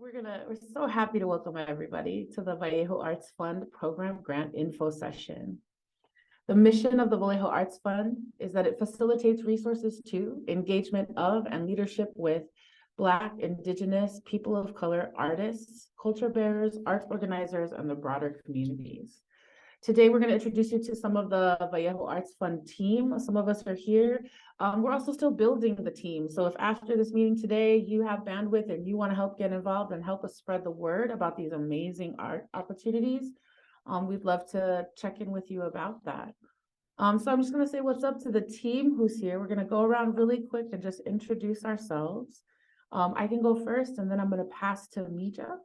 We're so happy to welcome everybody to the Vallejo Arts Fund Program Grant Info Session. The mission of the Vallejo Arts Fund is that it facilitates resources to, engagement of, and leadership with Black, Indigenous, people of color artists, culture bearers, arts organizers, and the broader communities. Today, we're going to introduce you to some of the Vallejo Arts Fund team. Some of us are here. We're also still building the team. So if after this meeting today, you have bandwidth and you want to help get involved and help us spread the word about these amazing art opportunities, we'd love to check in with you about that. So I'm just going to say what's up to the team who's here. We're going to go around really quick and just introduce ourselves. I can go first, and then I'm going to pass to Mija.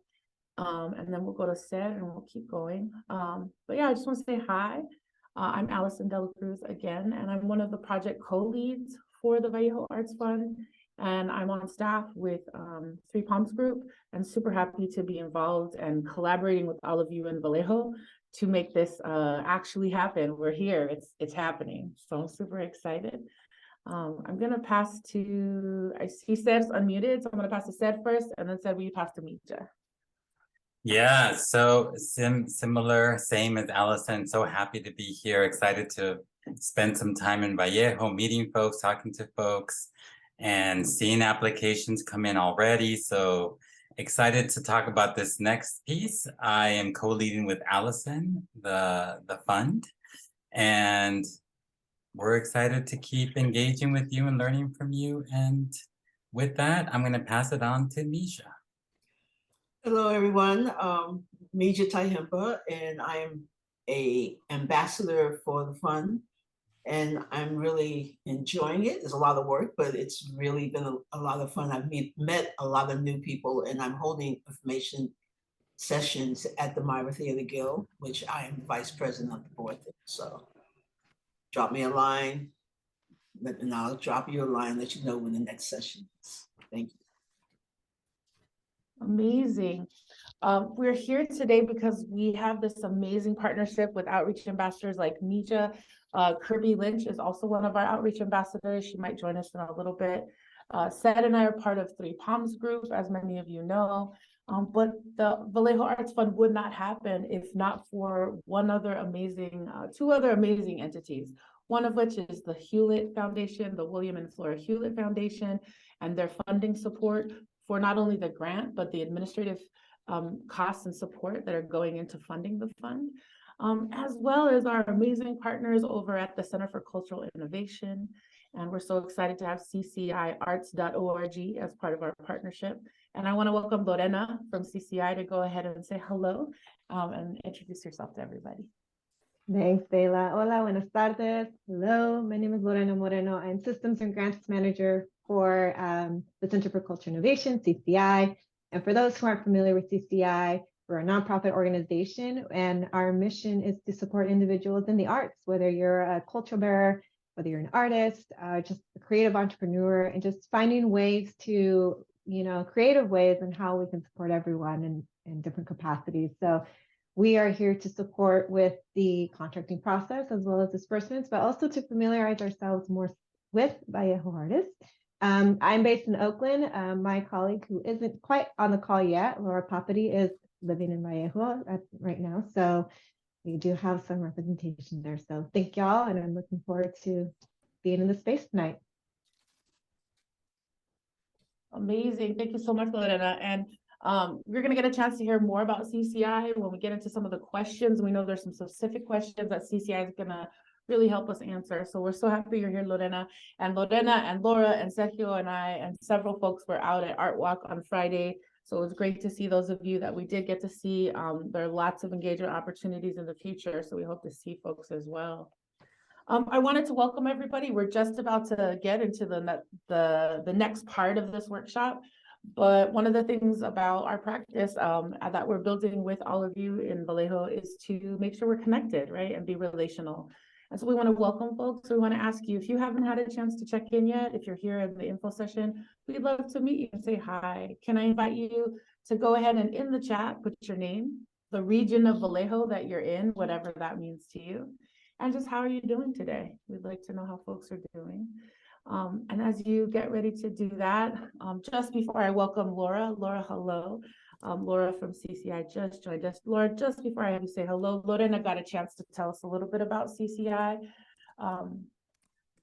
And then we'll go to Sed and we'll keep going. But yeah, I just want to say hi. I'm Allison Dela Cruz again, and I'm one of the project co-leads for the Vallejo Arts Fund. And I'm on staff with Three Palms Group, and super happy to be involved and collaborating with all of you in Vallejo to make this actually happen. We're here, it's happening. So I'm super excited. I'm gonna pass to, I see Sed's unmuted, so I'm gonna pass to Sed first, and then Sed, will you pass to Mija? Yeah, so similar, same as Allison. So happy to be here. Excited to spend some time in Vallejo, meeting folks, talking to folks, and seeing applications come in already. So excited to talk about this next piece. I am co-leading with Allison, the fund, and we're excited to keep engaging with you and learning from you. And with that, I'm going to pass it on to Misha. Hello, everyone. Mija Taihempa, and I am an ambassador for the fund, and I'm really enjoying it. It's a lot of work, but it's really been a lot of fun. I've met a lot of new people, and I'm holding information sessions at the Myra Theater Guild, which I am vice president of the board. So drop me a line, and I'll drop you a line, let you know when the next session is. Thank you. Amazing. We're here today because we have this amazing partnership with outreach ambassadors like Mija. Kirby Lynch is also one of our outreach ambassadors. She might join us in a little bit. Sed and I are part of Three Palms Group, as many of you know. But the Vallejo Arts Fund would not happen if not for two other amazing entities. One of which is the Hewlett Foundation, the William and Flora Hewlett Foundation, and their funding support for not only the grant, but the administrative costs and support that are going into funding the fund, as well as our amazing partners over at the Center for Cultural Innovation. And we're so excited to have cciarts.org as part of our partnership. And I want to welcome Lorena from CCI to go ahead and say hello and introduce yourself to everybody. Thanks, Dela. Hola, buenas tardes. Hello, my name is Lorena Moreno. I'm Systems and Grants Manager for the Center for Cultural Innovation, CCI. And for those who aren't familiar with CCI, we're a nonprofit organization, and our mission is to support individuals in the arts, whether you're a culture bearer, whether you're an artist, just a creative entrepreneur, and just finding ways to, creative ways in how we can support everyone in different capacities. So we are here to support with the contracting process as well as disbursements, but also to familiarize ourselves more with Vallejo artists. I'm based in Oakland. My colleague, who isn't quite on the call yet, Laura Papati, is living in Vallejo right now. So we do have some representation there. So thank y'all, and I'm looking forward to being in the space tonight. Amazing. Thank you so much, Lorena. And we're going to get a chance to hear more about CCI when we get into some of the questions. We know there's some specific questions that CCI is going to really help us answer. So we're so happy you're here, Lorena. And Lorena and Laura and Sergio and I and several folks were out at Art Walk on Friday. So it was great to see those of you that we did get to see. There are lots of engagement opportunities in the future, so we hope to see folks as well. I wanted to welcome everybody. We're just about to get into the next part of this workshop. But one of the things about our practice that we're building with all of you in Vallejo is to make sure we're connected, right, and be relational. And so we want to welcome folks. We want to ask you, if you haven't had a chance to check in yet, if you're here in the info session, we'd love to meet you and say hi. Can I invite you to go ahead and in the chat, put your name, the region of Vallejo that you're in, whatever that means to you, and just how are you doing today? We'd like to know how folks are doing. And as you get ready to do that, just before I welcome Laura, hello. Laura from CCI just joined us. Laura, just before I have you say hello, Lorena got a chance to tell us a little bit about CCI.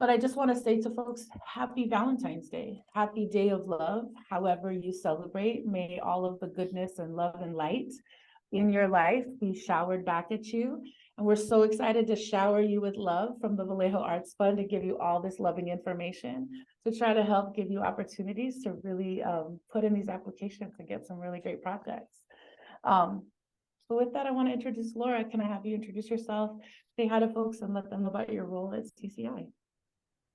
But I just want to say to folks, happy Valentine's Day, happy day of love. However you celebrate, may all of the goodness and love and light in your life be showered back at you. And we're so excited to shower you with love from the Vallejo Arts Fund to give you all this loving information to try to help give you opportunities to really put in these applications and get some really great projects. So with that, I want to introduce Laura. Can I have you introduce yourself, say hi to folks, and let them know about your role at CCI?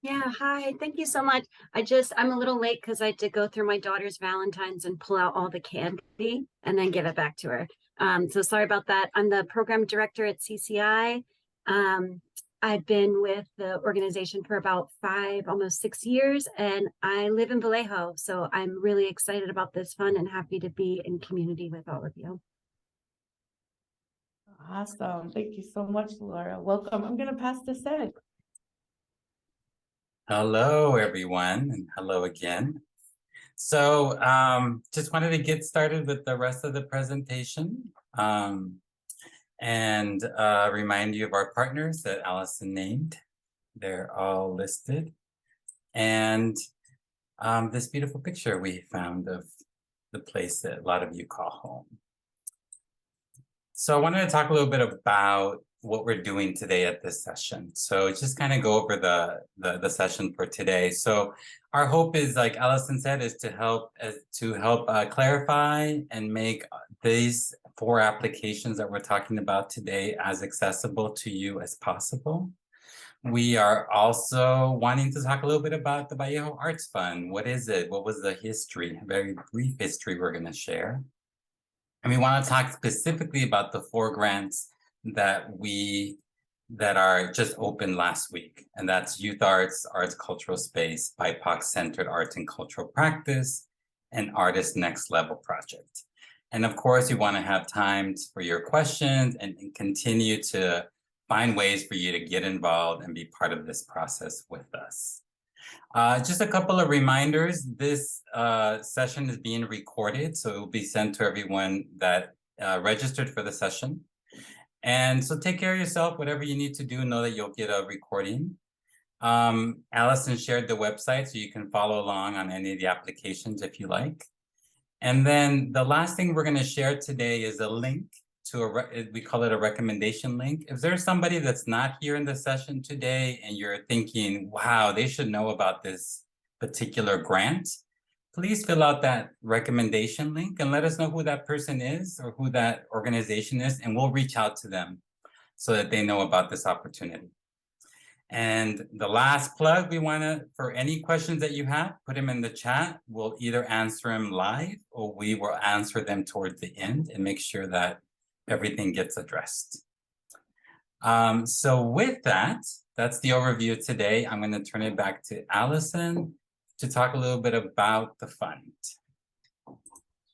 Yeah, hi, thank you so much. I'm a little late because I had to go through my daughter's Valentine's and pull out all the candy and then give it back to her. So sorry about that. I'm the program director at CCI. I've been with the organization for about 5, almost 6 years, and I live in Vallejo. So I'm really excited about this fund and happy to be in community with all of you. Awesome. Thank you so much, Laura. Welcome. I'm going to pass to Sid. Hello, everyone, and hello again. So just wanted to get started with the rest of the presentation and remind you of our partners that Allison named. They're all listed. And this beautiful picture we found of the place that a lot of you call home. So I wanted to talk a little bit about what we're doing today at this session. So just kind of go over the session for today. So our hope is, like Allison said, is to help clarify and make these 4 applications that we're talking about today as accessible to you as possible. We are also wanting to talk a little bit about the Vallejo Arts Fund. What is it? What was the history? A very brief history we're going to share. And we want to talk specifically about the 4 grants that are just open last week. And that's Youth Arts, Arts Cultural Space, BIPOC-Centered Arts and Cultural Practice, and Artist Next Level Project. And of course, we want to have time for your questions and continue to find ways for you to get involved and be part of this process with us. Just a couple of reminders. This session is being recorded, so it will be sent to everyone that registered for the session. And so take care of yourself, whatever you need to do, know that you'll get a recording. Allison shared the website, so you can follow along on any of the applications if you like. And then the last thing we're going to share today is a link to we call it a recommendation link. If there's somebody that's not here in the session today and you're thinking, wow, they should know about this particular grant, please fill out that recommendation link and let us know who that person is or who that organization is, and we'll reach out to them so that they know about this opportunity. And the last plug, we want to, for any questions that you have, put them in the chat. We'll either answer them live or we will answer them towards the end and make sure that everything gets addressed. So with that, that's the overview today. I'm going to turn it back to Allison to talk a little bit about the fund.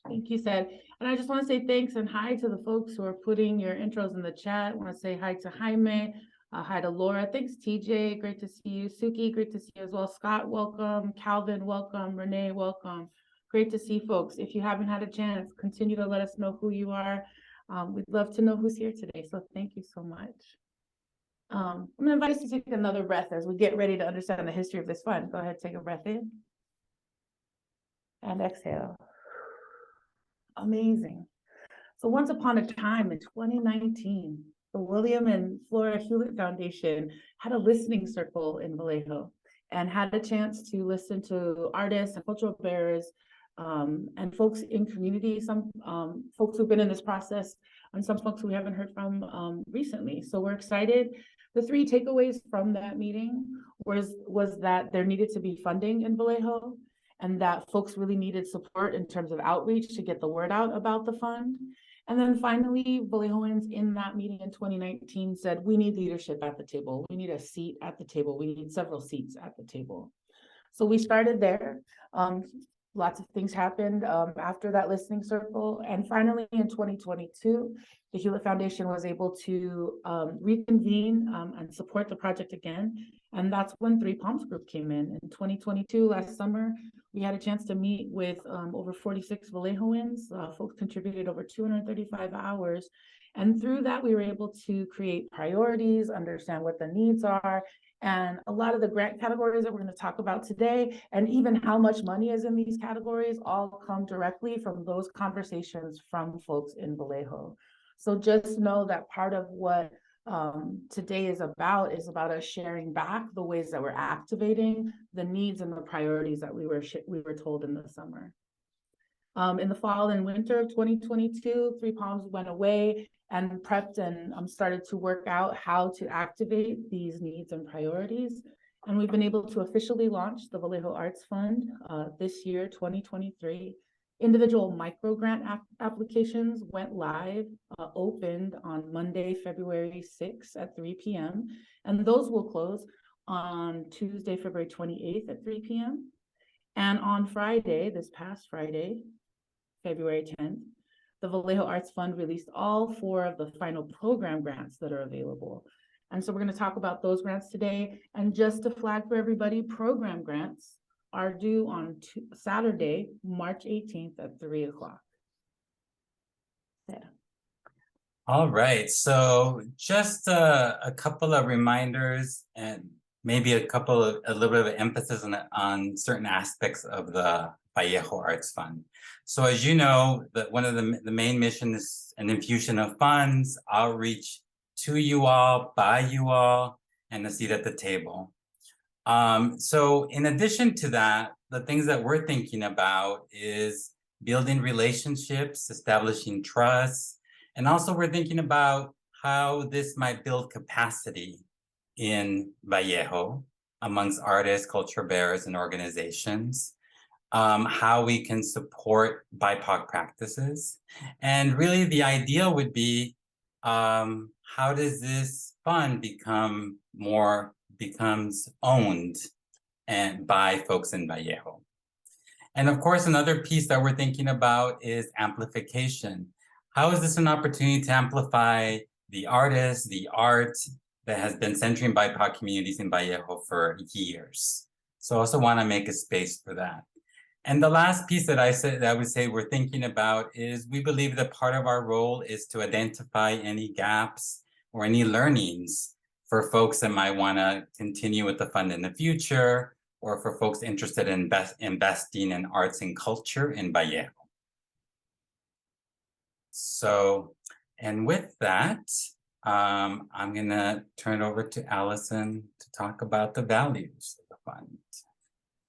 Thank you, Sid. And I just want to say thanks and hi to the folks who are putting your intros in the chat. I want to say hi to Jaime, hi to Laura. Thanks, TJ. Great to see you. Suki, great to see you as well. Scott, welcome. Calvin, welcome. Renee, welcome. Great to see folks. If you haven't had a chance, continue to let us know who you are. We'd love to know who's here today. So thank you so much. I'm going to invite us to take another breath as we get ready to understand the history of this fund. Go ahead, take a breath in and exhale. Amazing. So once upon a time in 2019, the William and Flora Hewlett Foundation had a listening circle in Vallejo and had a chance to listen to artists and cultural bearers and folks in community, some folks who've been in this process and some folks we haven't heard from recently. So we're excited. The 3 takeaways from that meeting was that there needed to be funding in Vallejo and that folks really needed support in terms of outreach to get the word out about the fund. And then finally, Vallejoans in that meeting in 2019 said, we need leadership at the table. We need a seat at the table. We need several seats at the table. So we started there. Lots of things happened after that listening circle. And finally, in 2022, the Hewlett Foundation was able to reconvene and support the project again. And that's when 3 Palms Group came in. In 2022, last summer, We had a chance to meet with over 46 Vallejoans. Folks contributed over 235 hours. And through that, we were able to create priorities, understand what the needs are, and a lot of the grant categories that we're going to talk about today, and even how much money is in these categories, all come directly from those conversations from folks in Vallejo. So just know that part of what today is about us sharing back the ways that we're activating the needs and the priorities that we were told in the summer. In the fall and winter of 2022, Three Palms went away and prepped and started to work out how to activate these needs and priorities. And we've been able to officially launch the Vallejo Arts Fund this year, 2023. Individual micro grant applications went live, opened on Monday, February 6th at 3 p.m. And those will close on Tuesday, February 28th at 3 p.m. And on Friday, this past Friday, February 10th, the Vallejo Arts Fund released all 4 of the final program grants that are available. And so we're going to talk about those grants today. And just to flag for everybody, program grants are due on Saturday, March 18th at 3 o'clock. Yeah. All right, so just a couple of reminders and maybe a little bit of emphasis on certain aspects of the Vallejo Arts Fund. So as you know, one of the main mission is an infusion of funds, outreach to you all, by you all, and a seat at the table. So in addition to that, the things that we're thinking about is building relationships, establishing trust, and also we're thinking about how this might build capacity in Vallejo amongst artists, culture bearers, and organizations, how we can support BIPOC practices. And really the idea would be, how does this fund becomes owned and by folks in Vallejo. And of course, another piece that we're thinking about is amplification. How is this an opportunity to amplify the artists, the art that has been centering BIPOC communities in Vallejo for years? So I also want to make a space for that. And the last piece that I would say we're thinking about is we believe that part of our role is to identify any gaps or any learnings for folks that might want to continue with the fund in the future, or for folks interested in investing in arts and culture in Vallejo. So, and with that, I'm going to turn it over to Allison to talk about the values of the fund.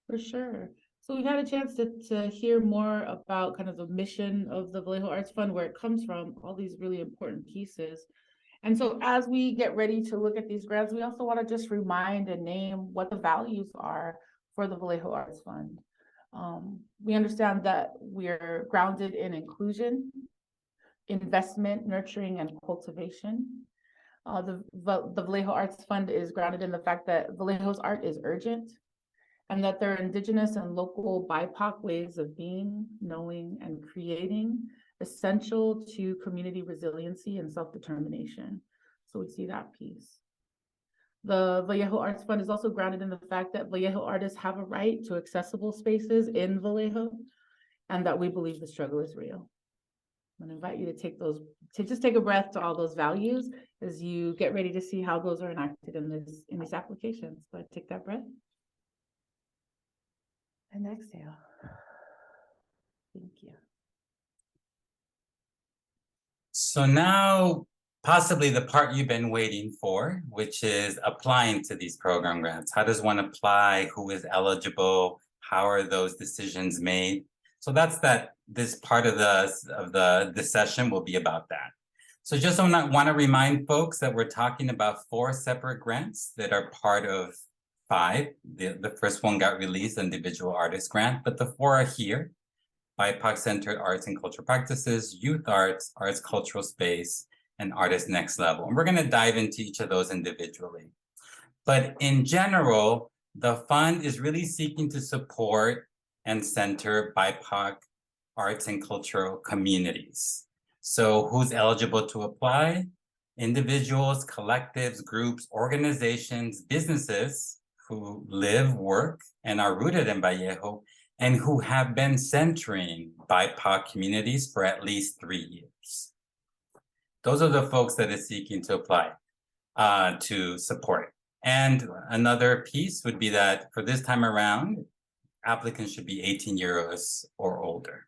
For sure. So we've had a chance to hear more about kind of the mission of the Vallejo Arts Fund, where it comes from, all these really important pieces. And so as we get ready to look at these grants, we also want to just remind and name what the values are for the Vallejo Arts Fund. We understand that we're grounded in inclusion, investment, nurturing, and cultivation. The Vallejo Arts Fund is grounded in the fact that Vallejo's art is urgent, and that there are indigenous and local BIPOC ways of being, knowing, and creating essential to community resiliency and self-determination. So we see that piece. The Vallejo Arts Fund is also grounded in the fact that Vallejo artists have a right to accessible spaces in Vallejo, and that we believe the struggle is real. I'm going to invite you to just take a breath to all those values as you get ready to see how those are enacted in these applications. So take that breath. And exhale. Thank you. So now, possibly the part you've been waiting for, which is applying to these program grants. How does one apply? Who is eligible? How are those decisions made? So that's this part of the session will be about that. So just want to remind folks that we're talking about 4 separate grants that are part of 5. The first one got released, individual artist grant, but the 4 are here: BIPOC-centered arts and cultural practices, youth arts, arts cultural space, and artist next level. And we're going to dive into each of those individually. But in general, the fund is really seeking to support and center BIPOC arts and cultural communities. So who's eligible to apply? Individuals, collectives, groups, organizations, businesses who live, work, and are rooted in Vallejo, and who have been centering BIPOC communities for at least 3 years. Those are the folks that is seeking to apply to support. And another piece would be that for this time around, applicants should be 18 years or older.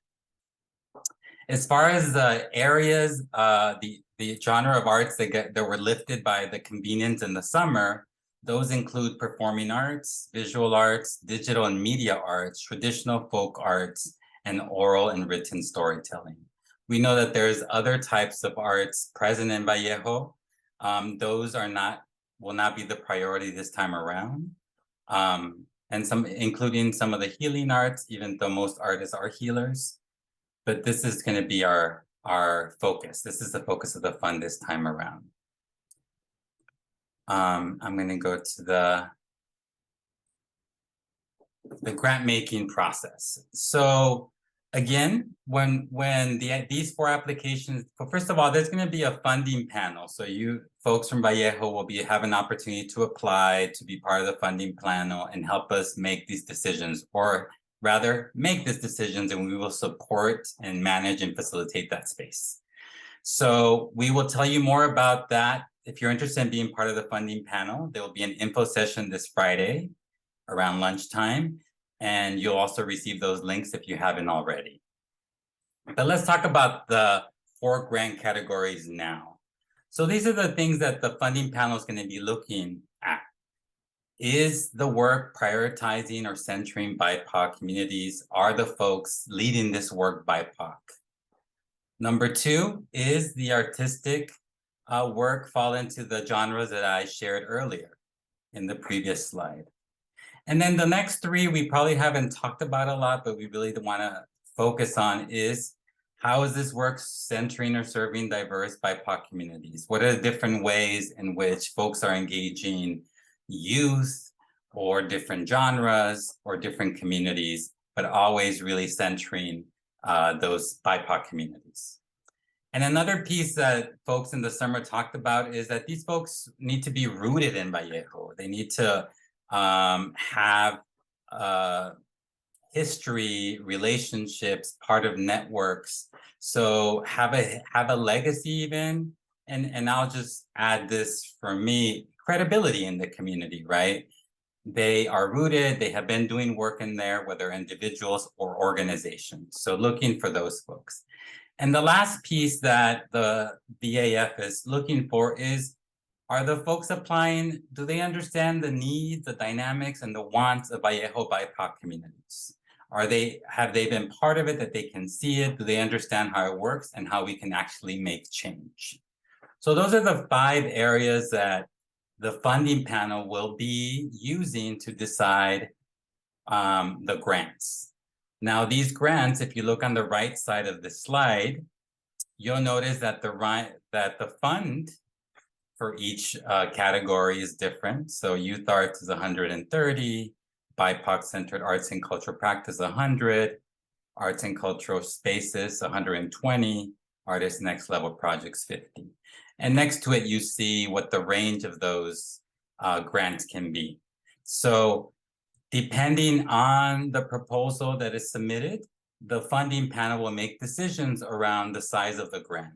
As far as the areas, the genre of arts that were lifted by the convenience in the summer, those include performing arts, visual arts, digital and media arts, traditional folk arts, and oral and written storytelling. We know that there's other types of arts present in Vallejo. Those will not be the priority this time around. And including some of the healing arts, even though most artists are healers. But this is going to be our focus. This is the focus of the fund this time around. I'm going to go to the grant making process. So again, when these 4 applications, well, first of all, there's going to be a funding panel. So you folks from Vallejo will have an opportunity to apply to be part of the funding panel and help us make these decisions, or rather make these decisions, and we will support and manage and facilitate that space. So we will tell you more about that. If you're interested in being part of the funding panel, there will be an info session this Friday around lunchtime, and you'll also receive those links if you haven't already. But let's talk about the 4 grant categories now. So these are the things that the funding panel is going to be looking at. Is the work prioritizing or centering BIPOC communities? Are the folks leading this work BIPOC? Number 2, is the artistic work fall into the genres that I shared earlier in the previous slide? And then the next 3 we probably haven't talked about a lot, but we really want to focus on is, how is this work centering or serving diverse BIPOC communities? What are the different ways in which folks are engaging youth or different genres or different communities, but always really centering those BIPOC communities? And another piece that folks in the summer talked about is that these folks need to be rooted in Vallejo. They need to have history, relationships, part of networks. So have a legacy even, and I'll just add this for me, credibility in the community, right? They are rooted, they have been doing work in there, whether individuals or organizations. So looking for those folks. And the last piece that the VAF is looking for is, are the folks applying, do they understand the needs, the dynamics, and the wants of Vallejo BIPOC communities? Have they been part of it, that they can see it? Do they understand how it works and how we can actually make change? So those are the 5 areas that the funding panel will be using to decide the grants. Now, these grants, if you look on the right side of the slide, you'll notice that the fund for each category is different. So youth arts is 130, BIPOC-centered arts and cultural practice 100, arts and cultural spaces 120, artist next level projects 50. And next to it, you see what the range of those grants can be. So depending on the proposal that is submitted, the funding panel will make decisions around the size of the grant.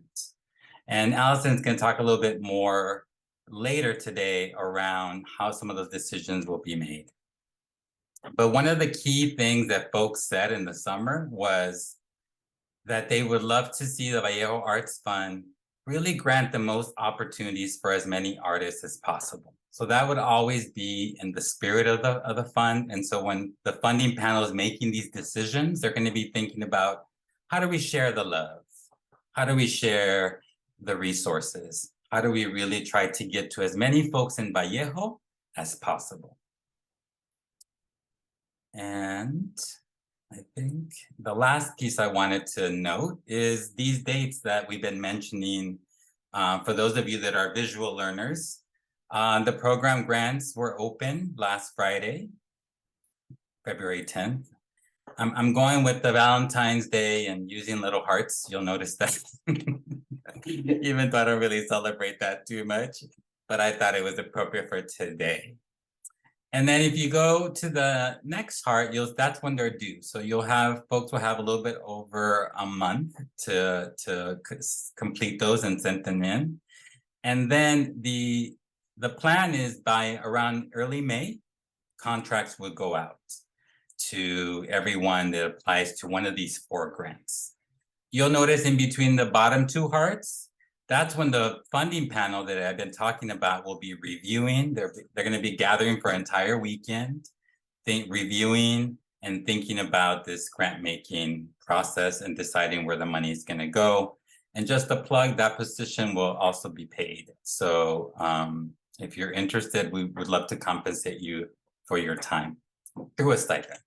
And Allison's going to talk a little bit more later today around how some of those decisions will be made. But one of the key things that folks said in the summer was that they would love to see the Vallejo Arts Fund really grant the most opportunities for as many artists as possible. So that would always be in the spirit of the fund. And so when the funding panel is making these decisions, they're going to be thinking about, how do we share the love? How do we share the resources? How do we really try to get to as many folks in Vallejo as possible? And I think the last piece I wanted to note is these dates that we've been mentioning. For those of you that are visual learners, the program grants were open last Friday, February 10th. I'm going with the Valentine's Day and using little hearts. You'll notice that, even though I don't really celebrate that too much, but I thought it was appropriate for today. And then if you go to the next heart, that's when they're due. So folks will have a little bit over a month to complete those and send them in. And then the plan is by around early May, contracts would go out to everyone that applies to one of these 4 grants. You'll notice in between the bottom 2 hearts, that's when the funding panel that I've been talking about will be reviewing. They're going to be gathering for an entire weekend, reviewing and thinking about this grant making process and deciding where the money is going to go. And just to plug, that position will also be paid. So if you're interested, we would love to compensate you for your time through a stipend.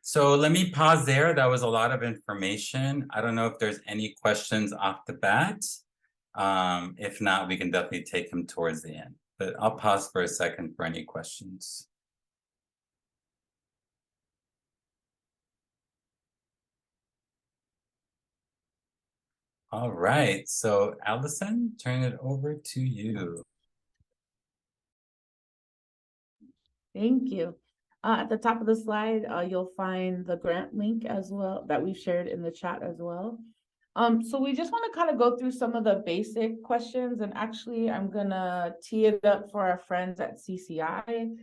So let me pause there. That was a lot of information. I don't know if there's any questions off the bat. If not, we can definitely take them towards the end. But I'll pause for a second for any questions. All right, so Allison, turn it over to you. Thank you. At the top of the slide, you'll find the grant link as well that we've shared in the chat as well. So we just want to kind of go through some of the basic questions, and actually I'm gonna tee it up for our friends at CCI.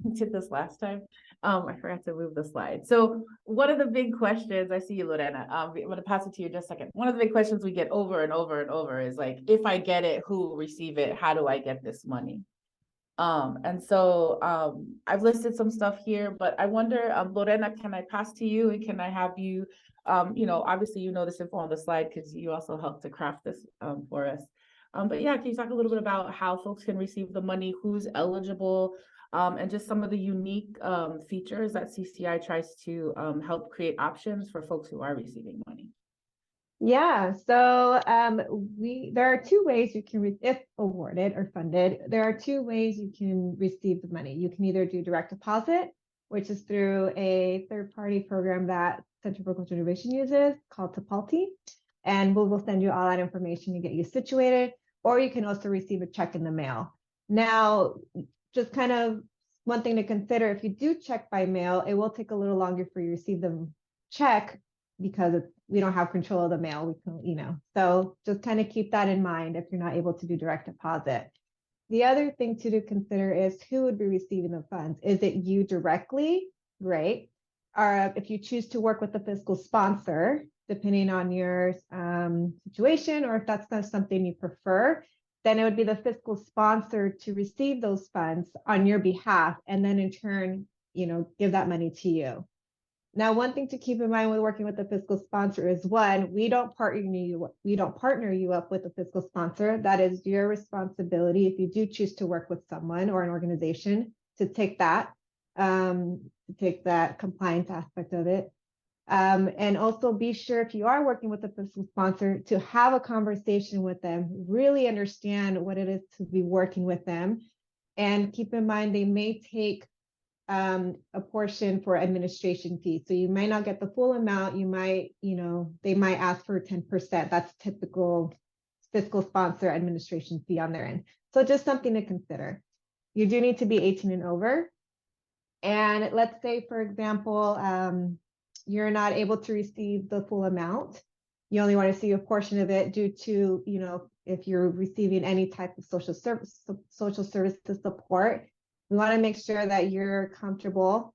We did this last time. I forgot to move the slide. So one of the big questions, I see you, Lorena. I'm gonna pass it to you in just a second. One of the big questions we get over and over and over is like, if I get it, who will receive it? How do I get this money? And so I've listed some stuff here, but I wonder, Lorena, can I pass to you, and can I have you, obviously you know this info on the slide because you also helped to craft this for us. But yeah, can you talk a little bit about how folks can receive the money, who's eligible, and just some of the unique features that CCI tries to help create options for folks who are receiving money? Yeah, so there are 2 ways you can, if awarded or funded, there are 2 ways you can receive the money. You can either do direct deposit, which is through a third-party program that Center for Cultural Innovation uses called Tapalti, and we will send you all that information to get you situated, or you can also receive a check in the mail. Now, just kind of one thing to consider, if you do check by mail, it will take a little longer for you to receive the check because we don't have control of the mail. We can, so just kind of keep that in mind if you're not able to do direct deposit. The other thing to consider is who would be receiving the funds. Is it you directly? Great. Or if you choose to work with the fiscal sponsor, depending on your situation, or if that's not something you prefer, then it would be the fiscal sponsor to receive those funds on your behalf, and then in turn, give that money to you. Now, one thing to keep in mind when working with the fiscal sponsor is, one, we don't partner you up with a fiscal sponsor. That is your responsibility if you do choose to work with someone or an organization to take that compliance aspect of it. And also be sure, if you are working with a fiscal sponsor, to have a conversation with them, really understand what it is to be working with them. And keep in mind, they may take a portion for administration fees. So you might not get the full amount. You might, they might ask for 10%. That's typical fiscal sponsor administration fee on their end. So just something to consider. You do need to be 18 and over. And let's say, for example, you're not able to receive the full amount. You only want to see a portion of it due to, if you're receiving any type of social services support. We want to make sure that you're comfortable.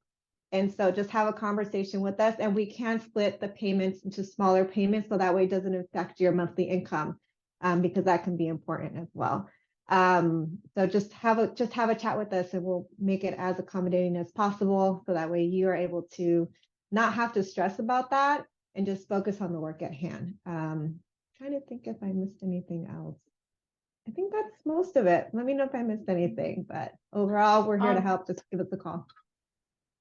And so just have a conversation with us, and we can split the payments into smaller payments so that way it doesn't affect your monthly income, because that can be important as well. So just have a chat with us, and we'll make it as accommodating as possible so that way you are able to not have to stress about that and just focus on the work at hand. Trying to think if I missed anything else. I think that's most of it. Let me know if I missed anything, but overall, we're here to help. Just give us a call.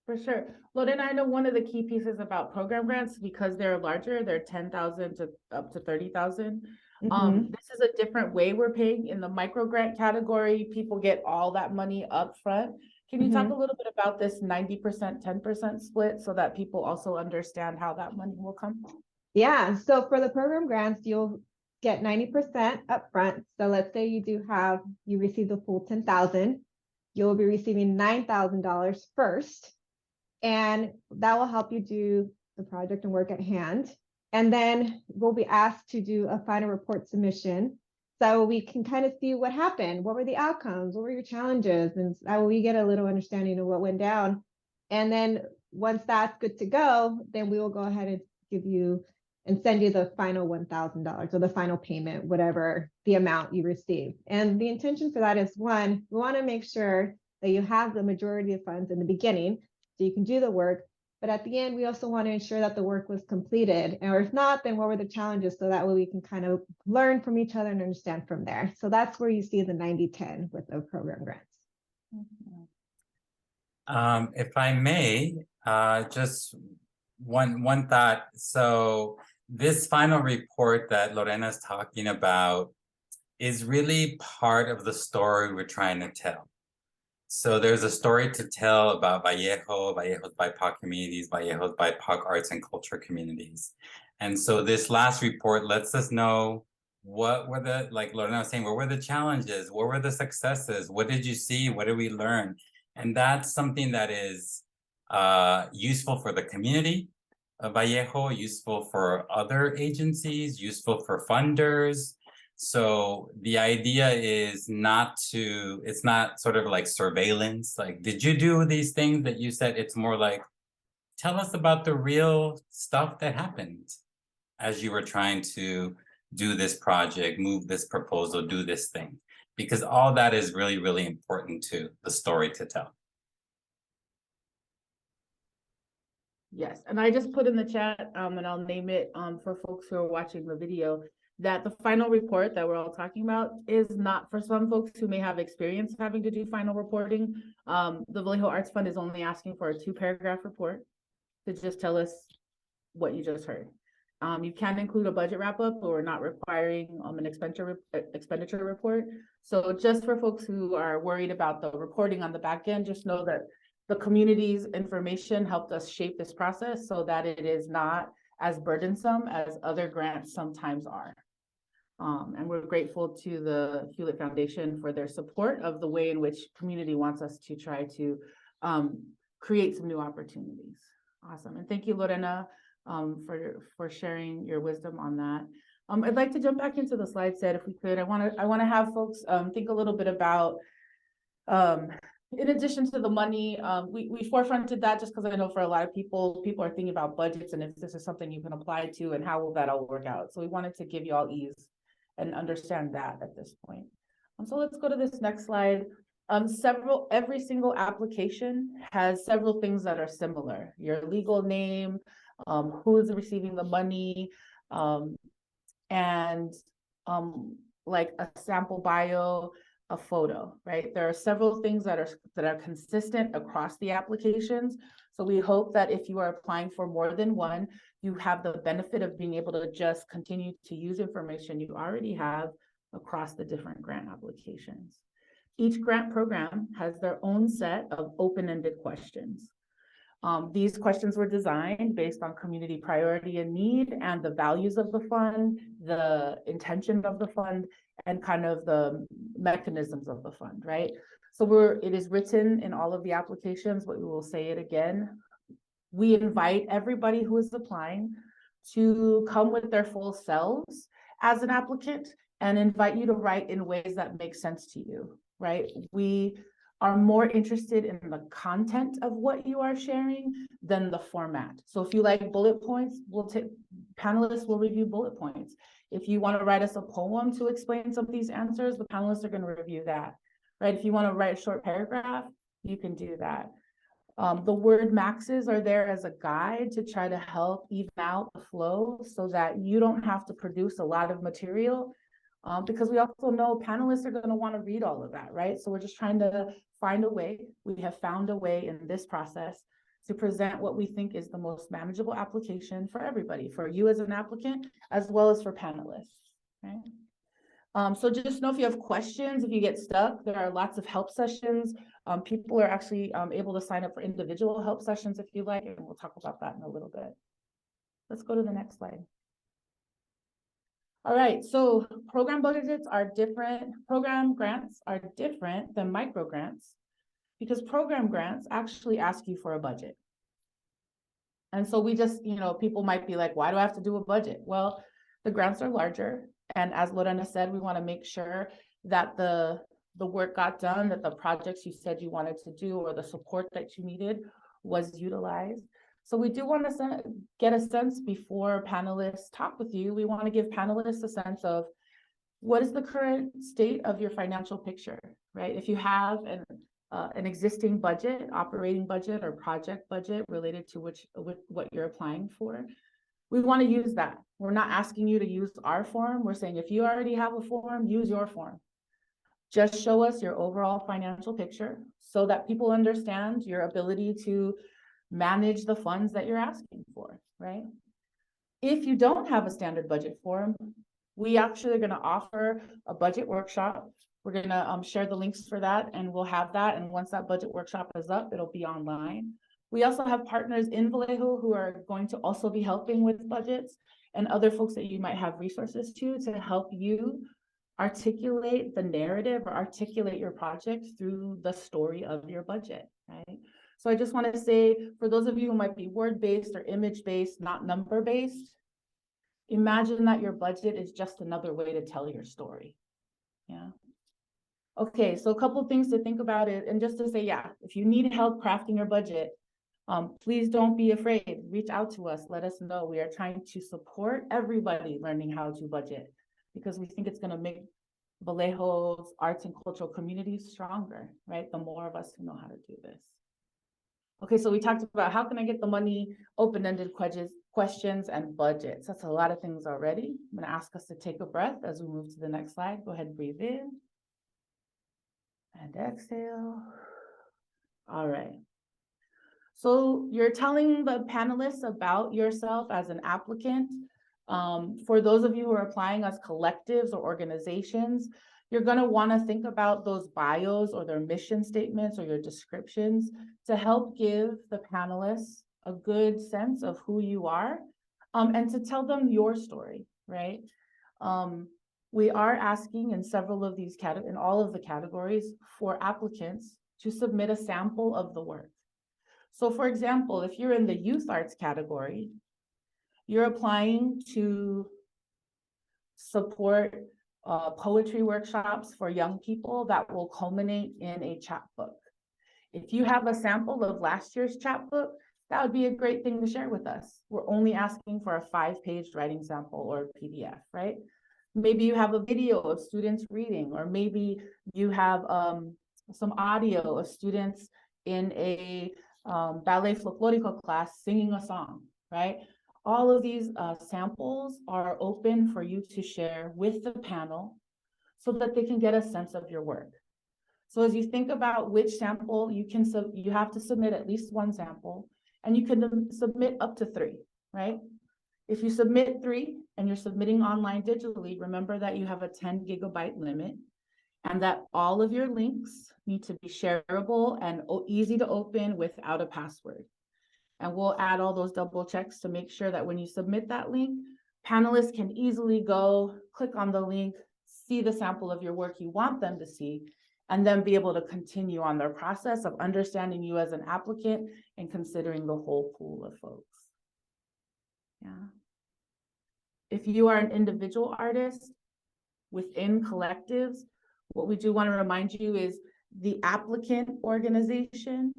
For sure. Lorena, I know one of the key pieces about program grants, because they're larger, they're 10,000 to up to 30,000. This is a different way we're paying. In the micro grant category, people get all that money up front. Can you talk a little bit about this 90%, 10% split so that people also understand how that money will come? Yeah, so for the program grants, you'll get 90% upfront. So let's say you receive the full 10,000. you'll be receiving $9,000 first, and that will help you do the project and work at hand. And then we'll be asked to do a final report submission, so we can kind of see what happened, what were the outcomes, what were your challenges, and that way we get a little understanding of what went down. And then once that's good to go, then we will go ahead and give you and send you the final $1,000 or the final payment, whatever the amount you receive. And the intention for that is, one, we want to make sure that you have the majority of funds in the beginning so you can do the work. But at the end, we also want to ensure that the work was completed. Or if not, then what were the challenges? So that way we can kind of learn from each other and understand from there. So that's where you see the 90-10 with the program grants. If I may, just one thought. So this final report that Lorena's talking about is really part of the story we're trying to tell. So there's a story to tell about Vallejo, Vallejo's BIPOC communities, Vallejo's BIPOC arts and culture communities. And so this last report lets us know what were the, like Lorena was saying, what were the challenges? What were the successes? What did you see? What did we learn? And that's something that is useful for the community of Vallejo, useful for other agencies, useful for funders. So the idea is it's not sort of like surveillance, like, did you do these things that you said? It's more like, tell us about the real stuff that happened as you were trying to do this project, move this proposal, do this thing, because all that is really, really important to the story to tell. Yes, and I just put in the chat, and I'll name it for folks who are watching the video, that the final report that we're all talking about is not for some folks who may have experience having to do final reporting. The Vallejo Arts Fund is only asking for a 2-paragraph report to just tell us what you just heard. You can include a budget wrap-up, but we're not requiring an expenditure report. So just for folks who are worried about the reporting on the back end, just know that the community's information helped us shape this process so that it is not as burdensome as other grants sometimes are. And we're grateful to the Hewlett Foundation for their support of the way in which community wants us to try to create some new opportunities. Awesome, and thank you, Lorena, for sharing your wisdom on that. I'd like to jump back into the slide set if we could. I want to have folks think a little bit about, in addition to the money, we forefronted that just because I know for a lot of people are thinking about budgets and if this is something you can apply to and how will that all work out. So we wanted to give you all ease and understand that at this point. So let's go to this next slide. Every single application has several things that are similar. Your legal name, who is receiving the money, and like a sample bio, a photo, right? There are several things that are consistent across the applications. So we hope that if you are applying for more than one, you have the benefit of being able to just continue to use information you already have across the different grant applications. Each grant program has their own set of open-ended questions. These questions were designed based on community priority and need and the values of the fund, the intention of the fund, and kind of the mechanisms of the fund, right? So it is written in all of the applications, but we will say it again. We invite everybody who is applying to come with their full selves as an applicant and invite you to write in ways that make sense to you, right? We are more interested in the content of what you are sharing than the format. So if you like bullet points, panelists will review bullet points. If you want to write us a poem to explain some of these answers, the panelists are going to review that, right? If you want to write a short paragraph, you can do that. The word maxes are there as a guide to try to help even out the flow so that you don't have to produce a lot of material, because we also know panelists are going to want to read all of that, right? So we're just trying to find a way. We have found a way in this process to present what we think is the most manageable application for everybody, for you as an applicant, as well as for panelists, right? So just know if you have questions, if you get stuck, there are lots of help sessions. People are actually able to sign up for individual help sessions if you like, and we'll talk about that in a little bit. Let's go to the next slide. All right, so program budgets are different. Program grants are different than micro grants because program grants actually ask you for a budget. And so we just, people might be like, why do I have to do a budget? Well, the grants are larger. And as Lorena said, we want to make sure that the work got done, that the projects you said you wanted to do or the support that you needed was utilized. So we do want to get a sense before panelists talk with you. We want to give panelists a sense of what is the current state of your financial picture, right? If you have an existing budget, operating budget or project budget related to what you're applying for, we want to use that. We're not asking you to use our form. We're saying if you already have a form, use your form. Just show us your overall financial picture so that people understand your ability to manage the funds that you're asking for, right? If you don't have a standard budget form, we actually are going to offer a budget workshop. We're going to share the links for that, and we'll have that. And once that budget workshop is up, it'll be online. We also have partners in Vallejo who are going to also be helping with budgets, and other folks that you might have resources to help you articulate the narrative or articulate your project through the story of your budget, right? So I just want to say, for those of you who might be word-based or image-based, not number-based, imagine that your budget is just another way to tell your story. Yeah. Okay, so a couple things to think about it, and just to say, yeah, if you need help crafting your budget, please don't be afraid. Reach out to us. Let us know. We are trying to support everybody learning how to budget because we think it's going to make Vallejo's arts and cultural communities stronger, right? The more of us who know how to do this. Okay, so we talked about how can I get the money, open-ended questions, and budgets. That's a lot of things already. I'm going to ask us to take a breath as we move to the next slide. Go ahead and breathe in and exhale. All right. So you're telling the panelists about yourself as an applicant. For those of you who are applying as collectives or organizations, you're going to want to think about those bios or their mission statements or your descriptions to help give the panelists a good sense of who you are, and to tell them your story, right? We are asking in several of these in all of the categories for applicants to submit a sample of the work. So for example, if you're in the youth arts category, you're applying to support poetry workshops for young people that will culminate in a chapbook. If you have a sample of last year's chapbook, that would be a great thing to share with us. We're only asking for a 5-page writing sample or PDF, right? Maybe you have a video of students reading, or maybe you have some audio of students in a ballet folklorico class singing a song, right? All of these samples are open for you to share with the panel so that they can get a sense of your work. So as you think about which sample you have to submit at least one sample, and you can submit up to 3, right? If you submit 3 and you're submitting online digitally, remember that you have a 10 gigabyte limit and that all of your links need to be shareable and easy to open without a password. And we'll add all those double checks to make sure that when you submit that link, panelists can easily go click on the link, see the sample of your work you want them to see, and then be able to continue on their process of understanding you as an applicant and considering the whole pool of folks. Yeah. If you are an individual artist within collectives, what we do want to remind you is the applicant organization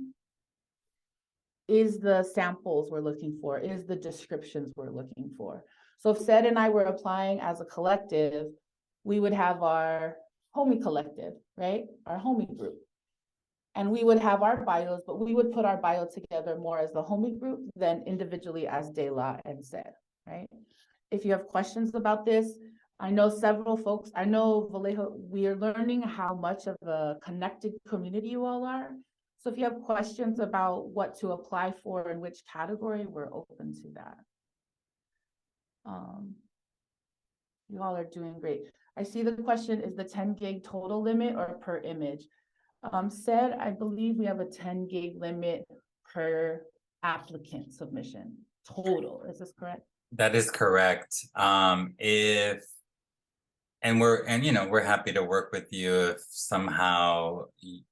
is the samples we're looking for, is the descriptions we're looking for. So if Sed and I were applying as a collective, we would have our homie collective, right? Our homie group. And we would have our bios, but we would put our bio together more as the homie group than individually as De La and Sed, right? If you have questions about this, I know several folks, I know Vallejo, we are learning how much of a connected community you all are. So if you have questions about what to apply for in which category, we're open to that. You all are doing great. I see the question, is the 10 gig total limit or per image? Said, I believe we have a 10 gig limit per applicant submission total. Is this correct? That is correct. we're happy to work with you if somehow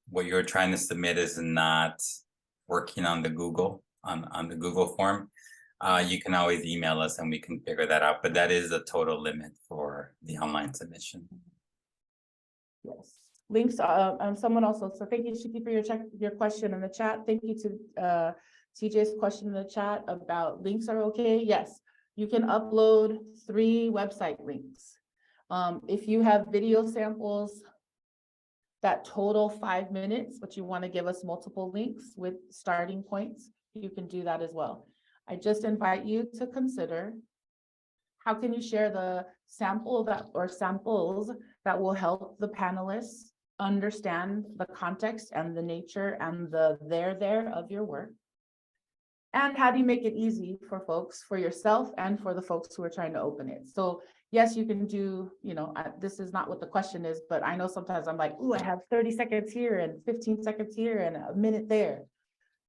what you're trying to submit is not working on the Google form. You can always email us and we can figure that out, but that is the total limit for the online submission. Yes. Links, someone also, so thank you, Shiki, for your question in the chat. Thank you to TJ's question in the chat about links are okay. Yes, you can upload 3 website links. If you have video samples that total 5 minutes, but you want to give us multiple links with starting points, you can do that as well. I just invite you to consider how can you share the sample or samples that will help the panelists understand the context and the nature and the there of your work? And how do you make it easy for folks, for yourself and for the folks who are trying to open it? So yes, you can do, this is not what the question is, but I know sometimes I'm like, ooh, I have 30 seconds here and 15 seconds here and a minute there.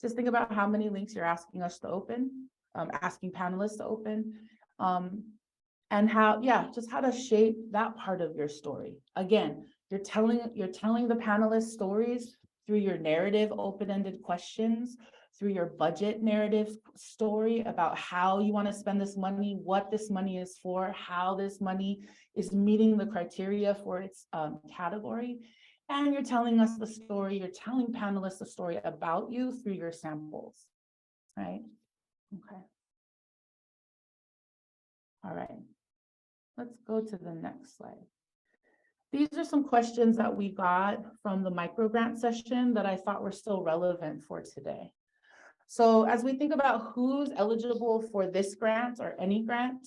Just think about how many links you're asking us to open, asking panelists to open. And how, just how to shape that part of your story. Again, you're telling the panelists stories through your narrative open-ended questions, through your budget narrative story about how you want to spend this money, what this money is for, how this money is meeting the criteria for its category. And you're telling us the story, you're telling panelists the story about you through your samples, right? Okay. All right. Let's go to the next slide. These are some questions that we got from the microgrant session that I thought were still relevant for today. So as we think about who's eligible for this grant or any grant,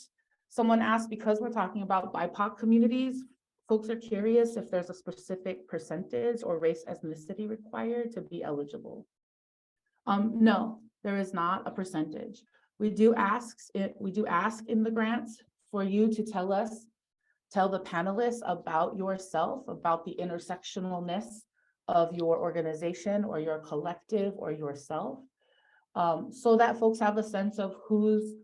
someone asked, because we're talking about BIPOC communities, folks are curious if there's a specific percentage or race ethnicity required to be eligible. No, there is not a percentage. We do ask in the grants for you to tell the panelists about yourself, about the intersectionalness of your organization or your collective or yourself, so that folks have a sense of who's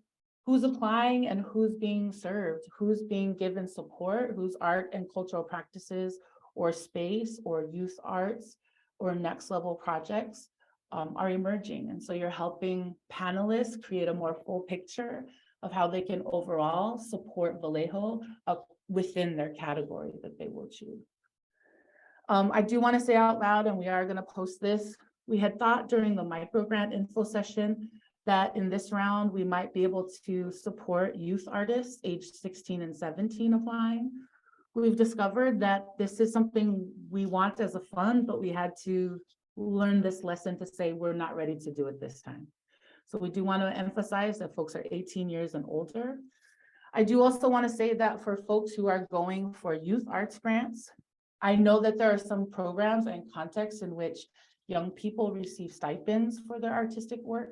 applying and who's being served, who's being given support, whose art and cultural practices or space or youth arts or next level projects are emerging. And so you're helping panelists create a more full picture of how they can overall support Vallejo within their category that they will choose. I do want to say out loud, and we are going to post this, we had thought during the microgrant info session that in this round, we might be able to support youth artists aged 16 and 17 applying. We've discovered that this is something we want as a fund, but we had to learn this lesson to say we're not ready to do it this time. So we do want to emphasize that folks are 18 years and older. I do also want to say that for folks who are going for youth arts grants, I know that there are some programs and contexts in which young people receive stipends for their artistic work.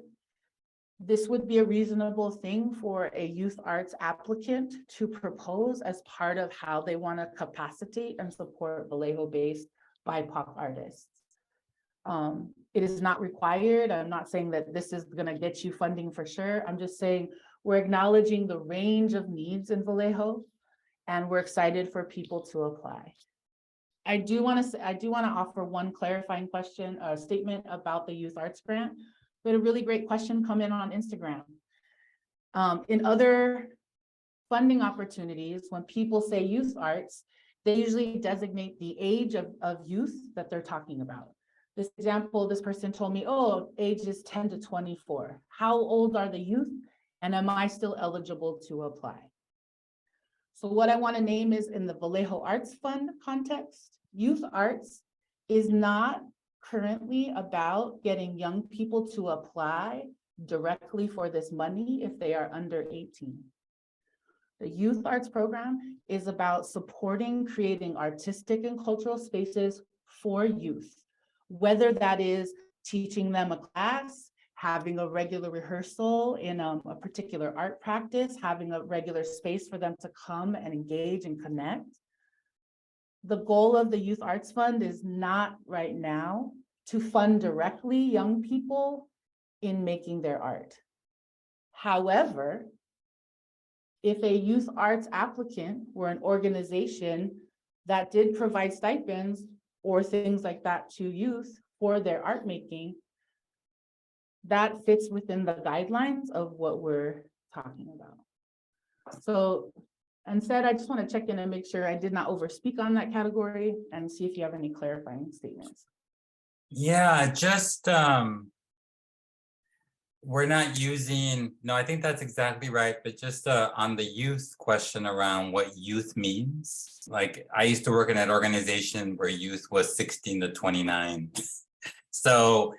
This would be a reasonable thing for a youth arts applicant to propose as part of how they want to capacitate and support Vallejo-based BIPOC artists. It is not required. I'm not saying that this is going to get you funding for sure. I'm just saying we're acknowledging the range of needs in Vallejo, and we're excited for people to apply. I do want to offer one clarifying statement about the youth arts grant. We had a really great question come in on Instagram. In other funding opportunities, when people say youth arts, they usually designate the age of youth that they're talking about. This example, this person told me, oh, age is 10 to 24. How old are the youth? And am I still eligible to apply? So what I want to name is, in the Vallejo Arts Fund context, youth arts is not currently about getting young people to apply directly for this money if they are under 18. The youth arts program is about supporting creating artistic and cultural spaces for youth, whether that is teaching them a class, having a regular rehearsal in a particular art practice, having a regular space for them to come and engage and connect. The goal of the Youth Arts Fund is not right now to fund directly young people in making their art. However, if a youth arts applicant were an organization that did provide stipends or things like that to youth for their art making, that fits within the guidelines of what we're talking about. So instead, I just want to check in and make sure I did not overspeak on that category and see if you have any clarifying statements. Yeah, just we're not using, no, I think that's exactly right, but just on the youth question around what youth means. Like I used to work in an organization where youth was 16 to 29. So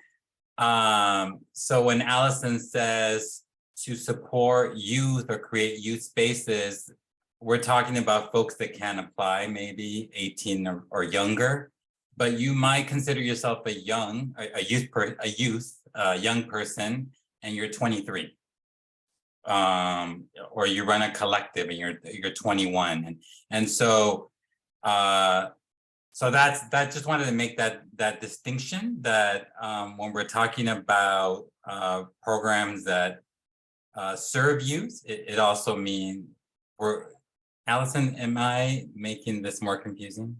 when Allison says to support youth or create youth spaces, we're talking about folks that can apply, maybe 18 or younger, but you might consider yourself a young person, and you're 23. Or you run a collective and you're 21, and so that just wanted to make that distinction that when we're talking about programs that serve youth, it also means Allison, am I making this more confusing?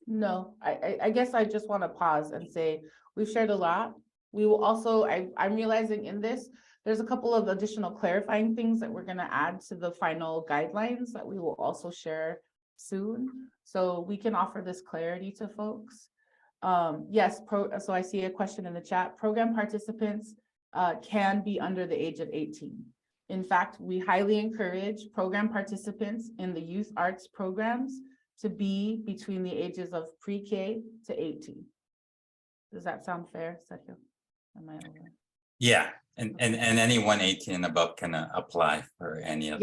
No, I guess I just want to pause and say we've shared a lot. We will also, I'm realizing in this, there's a couple of additional clarifying things that we're going to add to the final guidelines that we will also share soon. So we can offer this clarity to folks. Yes, so I see a question in the chat. Program participants can be under the age of 18. In fact, we highly encourage program participants in the youth arts programs to be between the ages of pre-K to 18. Does that sound fair, Sergio? Am I over? Yeah, and anyone 18 and above can apply for any of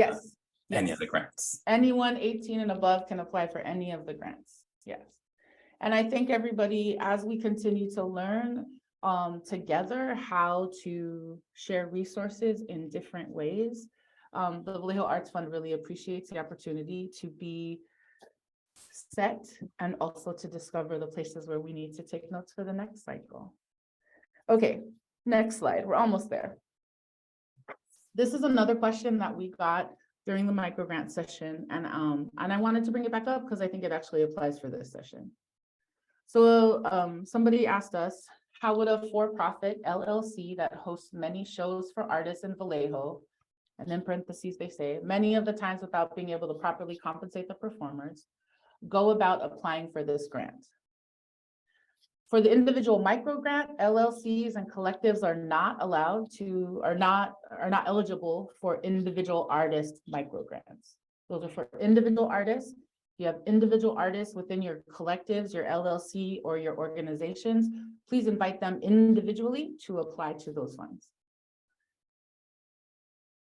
any of the grants. Anyone 18 and above can apply for any of the grants. Yes. And I think everybody, as we continue to learn together how to share resources in different ways, the Vallejo Arts Fund really appreciates the opportunity to be set and also to discover the places where we need to take notes for the next cycle. Okay, next slide. We're almost there. This is another question that we got during the microgrant session, and I wanted to bring it back up because I think it actually applies for this session. So somebody asked us, how would a for-profit LLC that hosts many shows for artists in Vallejo, and in parentheses they say, many of the times without being able to properly compensate the performers, go about applying for this grant? For the individual micro grant, LLCs and collectives are not allowed to, are not eligible for individual artist micro grants. Those are for individual artists. You have individual artists within your collectives, your LLC, or your organizations. Please invite them individually to apply to those funds.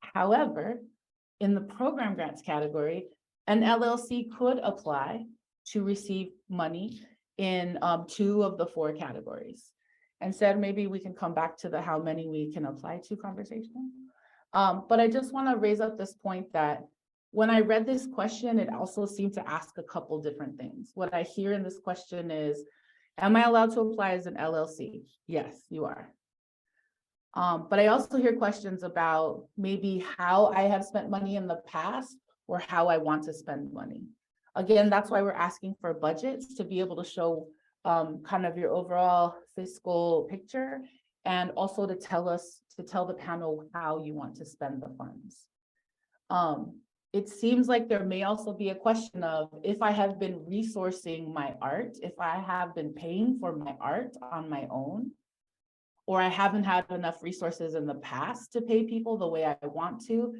However, in the program grants category, an LLC could apply to receive money in 2 of the 4 categories. Instead, maybe we can come back to the how many we can apply to conversation. But I just want to raise up this point that when I read this question, it also seemed to ask a couple different things. What I hear in this question is, am I allowed to apply as an LLC? Yes, you are. But I also hear questions about maybe how I have spent money in the past or how I want to spend money. Again, that's why we're asking for budgets to be able to show kind of your overall fiscal picture, and also to tell the panel how you want to spend the funds. It seems like there may also be a question of, if I have been resourcing my art, if I have been paying for my art on my own, or I haven't had enough resources in the past to pay people the way I want to,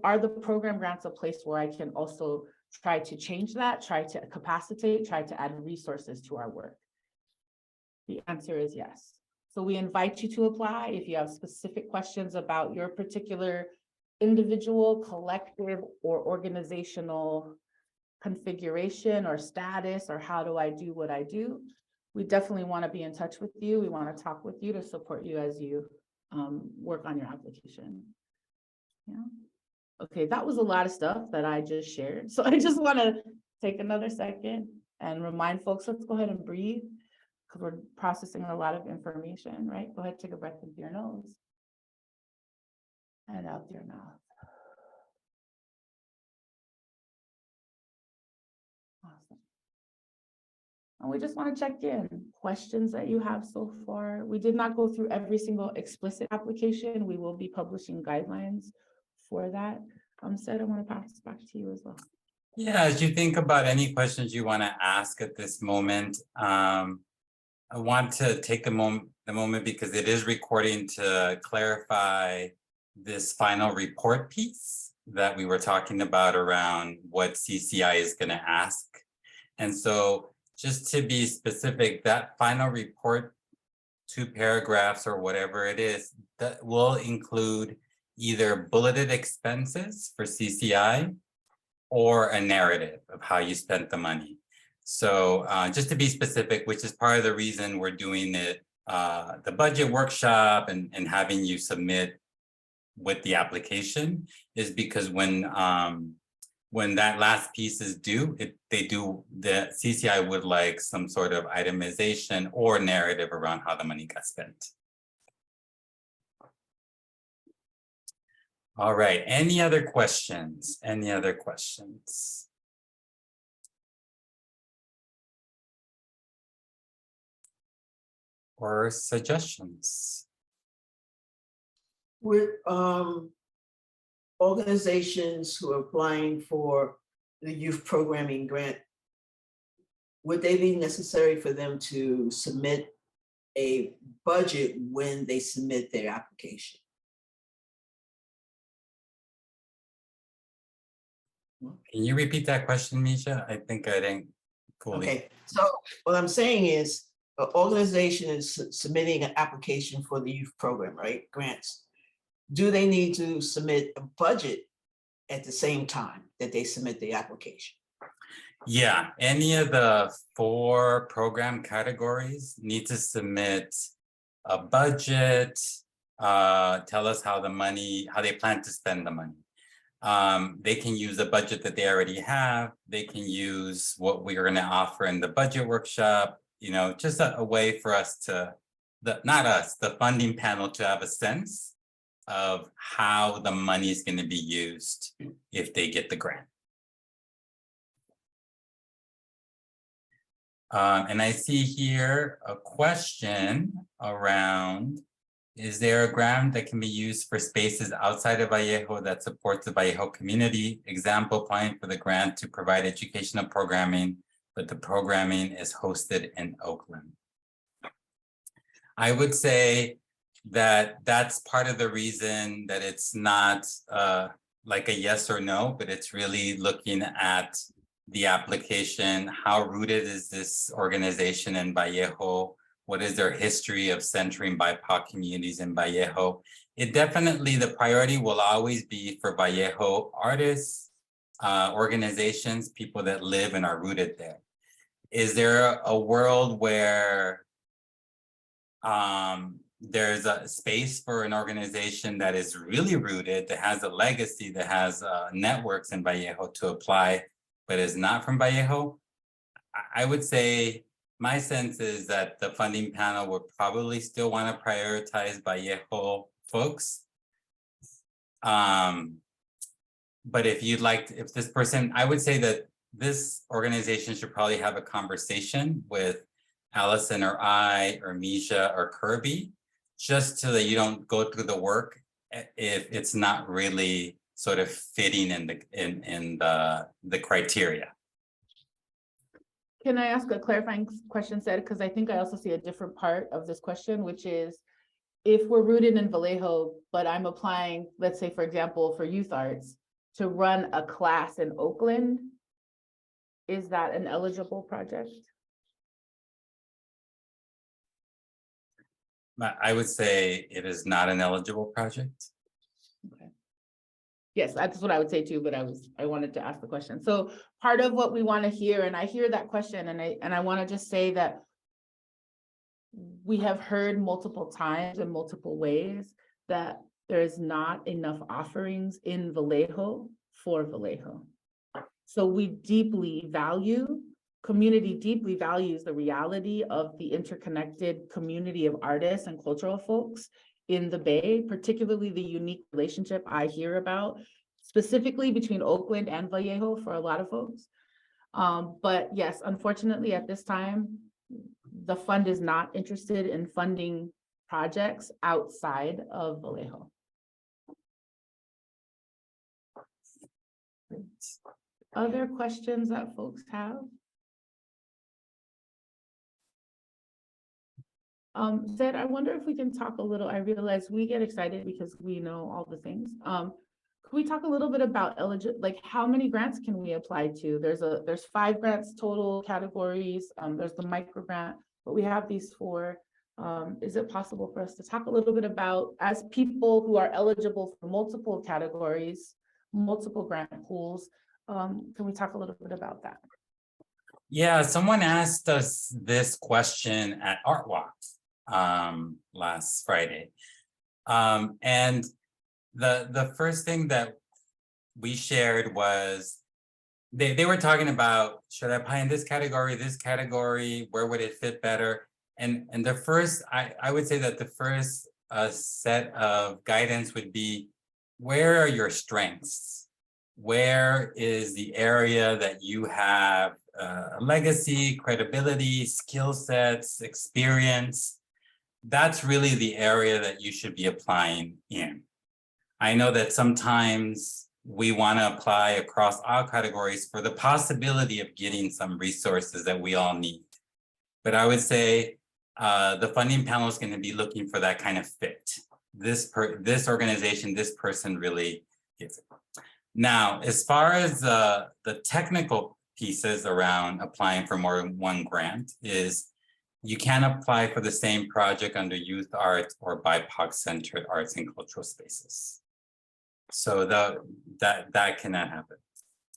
are the program grants a place where I can also try to change that, try to capacitate, try to add resources to our work? The answer is yes. So we invite you to apply. If you have specific questions about your particular individual, collective, or organizational configuration or status, or how do I do what I do, we definitely want to be in touch with you. We want to talk with you to support you as you work on your application. Yeah. Okay, that was a lot of stuff that I just shared. So I just want to take another second and remind folks, let's go ahead and breathe, because we're processing a lot of information, right? Go ahead, take a breath into your nose. and out your mouth. Awesome. And we just want to check in, questions that you have so far. We did not go through every single explicit application. We will be publishing guidelines for that. Sid, I want to pass this back to you as well. Yeah, as you think about any questions you want to ask at this moment, I want to take the moment because it is recording to clarify this final report piece that we were talking about around what CCI is going to ask. And so just to be specific, that final report, 2 paragraphs or whatever it is, that will include either bulleted expenses for CCI or a narrative of how you spent the money. So just to be specific, which is part of the reason we're doing it, the budget workshop and having you submit with the application, is because when that last piece is due, the CCI would like some sort of itemization or narrative around how the money got spent. All right, any other questions? Any other questions? Or suggestions? With organizations who are applying for the youth programming grant, would they be necessary for them to submit a budget when they submit their application? Can you repeat that question, Misha? I think I didn't fully. Okay, so what I'm saying is, an organization is submitting an application for the youth program, right? Grants. Do they need to submit a budget at the same time that they submit the application? Yeah, any of the 4 program categories need to submit a budget, tell us how they plan to spend the money. They can use a budget that they already have. They can use what we're going to offer in the budget workshop, just a way for us to, the funding panel, to have a sense of how the money is going to be used if they get the grant. And I see here a question around, is there a grant that can be used for spaces outside of Vallejo that supports the Vallejo community? Example, applying for the grant to provide educational programming, but the programming is hosted in Oakland. I would say that that's part of the reason that it's not like a yes or no, but it's really looking at the application. How rooted is this organization in Vallejo? What is their history of centering BIPOC communities in Vallejo? It definitely, the priority will always be for Vallejo artists, organizations, people that live and are rooted there. Is there a world where there's a space for an organization that is really rooted, that has a legacy, that has networks in Vallejo to apply, but is not from Vallejo? I would say my sense is that the funding panel would probably still want to prioritize Vallejo folks. But if you'd like, if this person, I would say that this organization should probably have a conversation with Allison or I or Misha or Kirby, just so that you don't go through the work if it's not really sort of fitting in the criteria. Can I ask a clarifying question, Sid? Because I think I also see a different part of this question, which is, if we're rooted in Vallejo, but I'm applying, let's say, for example, for youth arts, to run a class in Oakland, is that an eligible project? I would say it is not an eligible project. Okay. Yes, that's what I would say too, but I wanted to ask the question. So part of what we want to hear, and I hear that question, and I want to just say that we have heard multiple times in multiple ways that there is not enough offerings in Vallejo for Vallejo. So we deeply value, community deeply values the reality of the interconnected community of artists and cultural folks in the Bay, particularly the unique relationship I hear about, specifically between Oakland and Vallejo for a lot of folks. But yes, unfortunately, at this time, the fund is not interested in funding projects outside of Vallejo. Other questions that folks have? Zed, I wonder if we can talk a little, I realize we get excited because we know all the things. Could we talk a little bit about like how many grants can we apply to? There's 5 grants total categories. There's the micro grant, but we have these 4. Is it possible for us to talk a little bit about, as people who are eligible for multiple categories, multiple grant pools, can we talk a little bit about that? Yeah, someone asked us this question at Art Walk last Friday. And the first thing that we shared was they were talking about, should I apply in this category, where would it fit better? And the first, I would say that the first set of guidance would be, where are your strengths? Where is the area that you have legacy, credibility, skill sets, experience? That's really the area that you should be applying in. I know that sometimes we want to apply across all categories for the possibility of getting some resources that we all need. But I would say the funding panel is going to be looking for that kind of fit. This organization, this person really gets it. Now, as far as the technical pieces around applying for more than one grant is, you can apply for the same project under youth arts or BIPOC-centered arts and cultural spaces. So that cannot happen.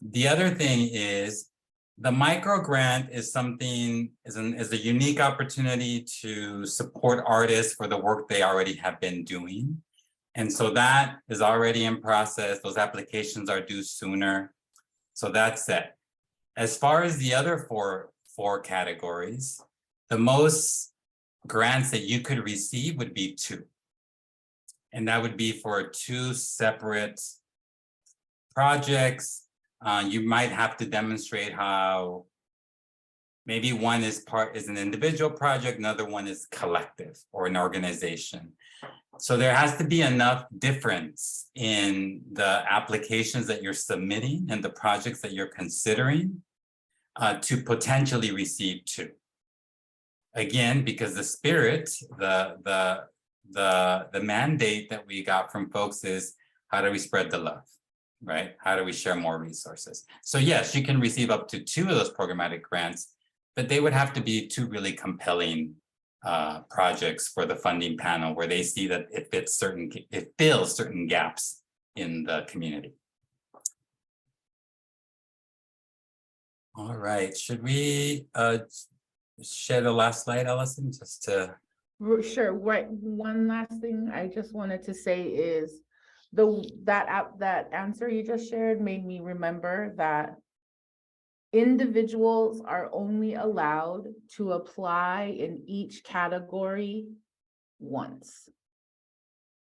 The other thing is, the micro grant is a unique opportunity to support artists for the work they already have been doing. And so that is already in process. Those applications are due sooner. So that's it. As far as the other four categories, the most grants that you could receive would be 2. And that would be for 2 separate projects. You might have to demonstrate how maybe one is an individual project, another one is collective or an organization. So there has to be enough difference in the applications that you're submitting and the projects that you're considering to potentially receive 2. Again, because the spirit, the mandate that we got from folks is, how do we spread the love, right? How do we share more resources? So yes, you can receive up to 2 of those programmatic grants, but they would have to be 2 really compelling projects for the funding panel, where they see that it fills certain gaps in the community. All right, should we share the last slide, Allison, just to... Sure. Right. One last thing I just wanted to say is that answer you just shared made me remember that individuals are only allowed to apply in each category once.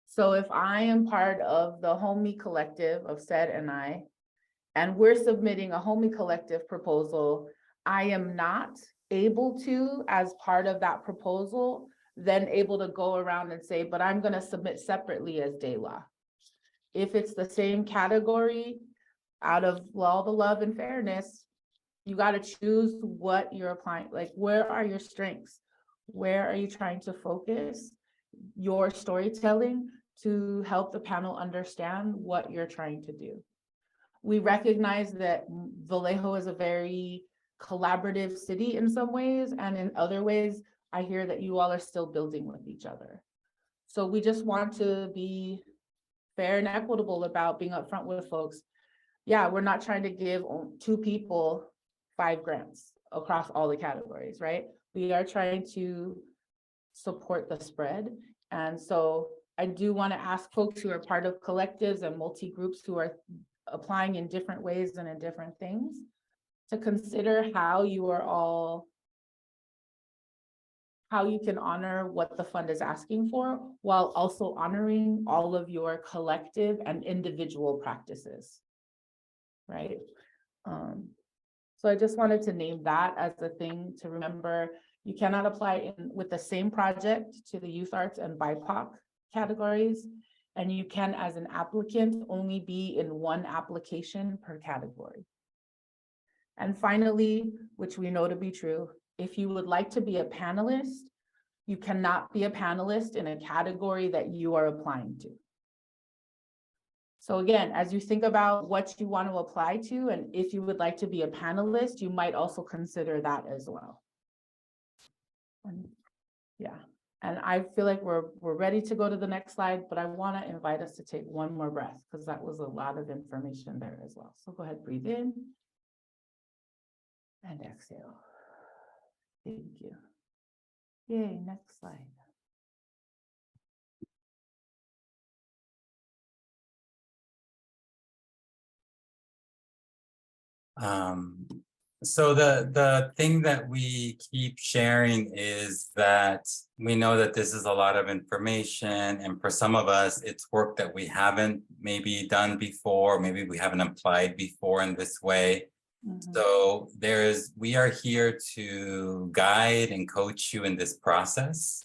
So if I am part of the Homie Collective of Zed and I, and we're submitting a Homie Collective proposal, I am not able to, as part of that proposal, then able to go around and say, but I'm going to submit separately as De La. If it's the same category, out of all the love and fairness, you got to choose what you're applying. Like, where are your strengths? Where are you trying to focus your storytelling to help the panel understand what you're trying to do? We recognize that Vallejo is a very collaborative city in some ways, and in other ways, I hear that you all are still building with each other. So we just want to be fair and equitable about being upfront with folks. Yeah, we're not trying to give 2 people 5 grants across all the categories, right? We are trying to support the spread. And so I do want to ask folks who are part of collectives and multi-groups who are applying in different ways and in different things to consider how you are all how you can honor what the fund is asking for while also honoring all of your collective and individual practices, right? So I just wanted to name that as a thing to remember. You cannot apply with the same project to the youth arts and BIPOC categories, and you can, as an applicant, only be in one application per category. And finally, which we know to be true, if you would like to be a panelist, you cannot be a panelist in a category that you are applying to. So again, as you think about what you want to apply to, and if you would like to be a panelist, you might also consider that as well. And yeah, and I feel like we're ready to go to the next slide, but I want to invite us to take one more breath because that was a lot of information there as well. So go ahead, breathe in and exhale. Thank you. Yay, next slide. So the thing that we keep sharing is that we know that this is a lot of information, and for some of us, it's work that we haven't maybe done before, maybe we haven't applied before in this way. So we are here to guide and coach you in this process.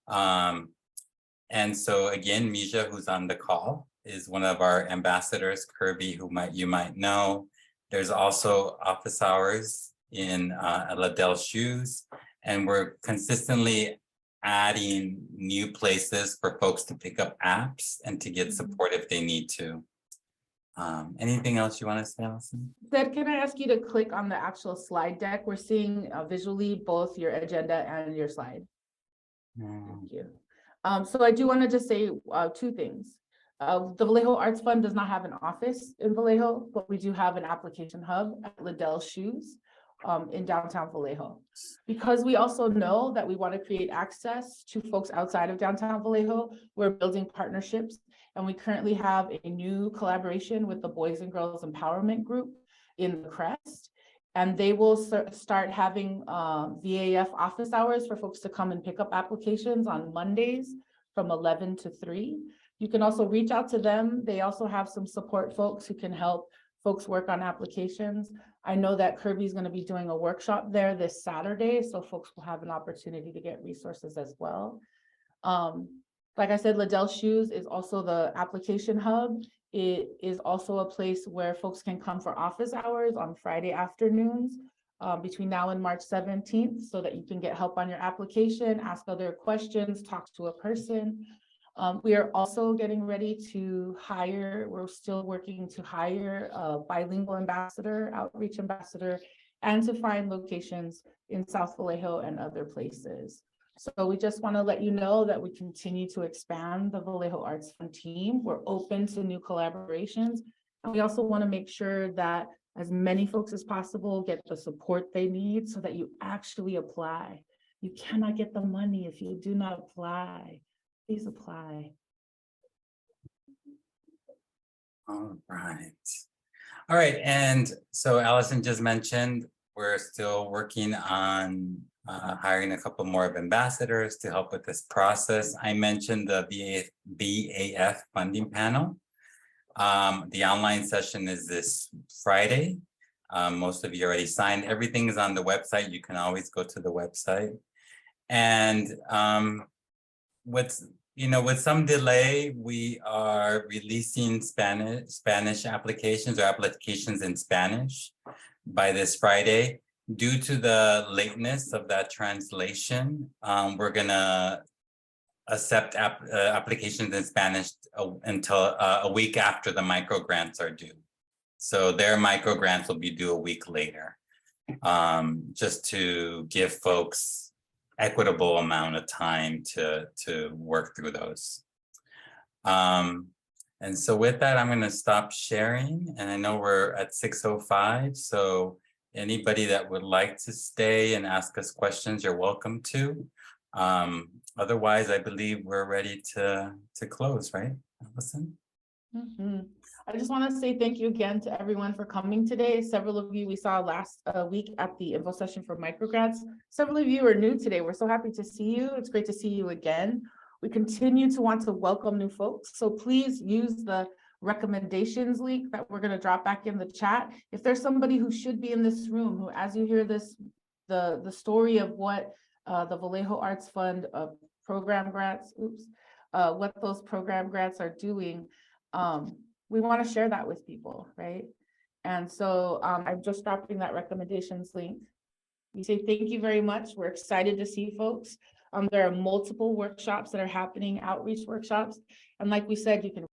And so again, Mija, who's on the call, is one of our ambassadors. Kirby, who you might know. There's also office hours in Liddell Shoes, and we're consistently adding new places for folks to pick up apps and to get support if they need to. Anything else you want to say, Allison? Zed, can I ask you to click on the actual slide deck? We're seeing visually both your agenda and your slide. Thank you. So I do want to just say two things. The Vallejo Arts Fund does not have an office in Vallejo, but we do have an application hub at Liddell Shoes in downtown Vallejo. Because we also know that we want to create access to folks outside of downtown Vallejo, we're building partnerships, and we currently have a new collaboration with the Boys and Girls Empowerment Group in the Crest, and they will start having VAF office hours for folks to come and pick up applications on Mondays from 11 to 3. You can also reach out to them. They also have some support folks who can help folks work on applications. I know that Kirby's going to be doing a workshop there this Saturday, so folks will have an opportunity to get resources as well. Like I said, Liddell Shoes is also the application hub. It is also a place where folks can come for office hours on Friday afternoons between now and March 17th, so that you can get help on your application, ask other questions, talk to a person. We are also getting ready to hire, we're still working to hire a bilingual ambassador, outreach ambassador, and to find locations in South Vallejo and other places. So we just want to let you know that we continue to expand the Vallejo Arts Fund team. We're open to new collaborations. And we also want to make sure that as many folks as possible get the support they need so that you actually apply. You cannot get the money if you do not apply. Please apply. All right. And so Allison just mentioned, we're still working on hiring a couple more of ambassadors to help with this process. I mentioned the VAF funding panel. The online session is this Friday. Most of you already signed. Everything is on the website. You can always go to the website. And with some delay, we are releasing Spanish applications or applications in Spanish by this Friday. Due to the lateness of that translation, we're gonna accept applications in Spanish until a week after the micro grants are due. So their micro grants will be due a week later, just to give folks equitable amount of time to work through those. And so with that, I'm going to stop sharing, and I know we're at 6:05, so anybody that would like to stay and ask us questions, you're welcome to. Otherwise, I believe we're ready to close, right, Allison? I just want to say thank you again to everyone for coming today. Several of you we saw last week at the info session for micrograds. Several of you are new today. We're so happy to see you. It's great to see you again. We continue to want to welcome new folks. So please use the recommendations link that we're going to drop back in the chat. If there's somebody who should be in this room, who, as you hear this, the story of what the Vallejo Arts Fund program grants, what those program grants are doing, we want to share that with people, right? And so I'm just dropping that recommendations link. We say thank you very much. We're excited to see folks. There are multiple workshops that are happening, outreach workshops. And like we said, you can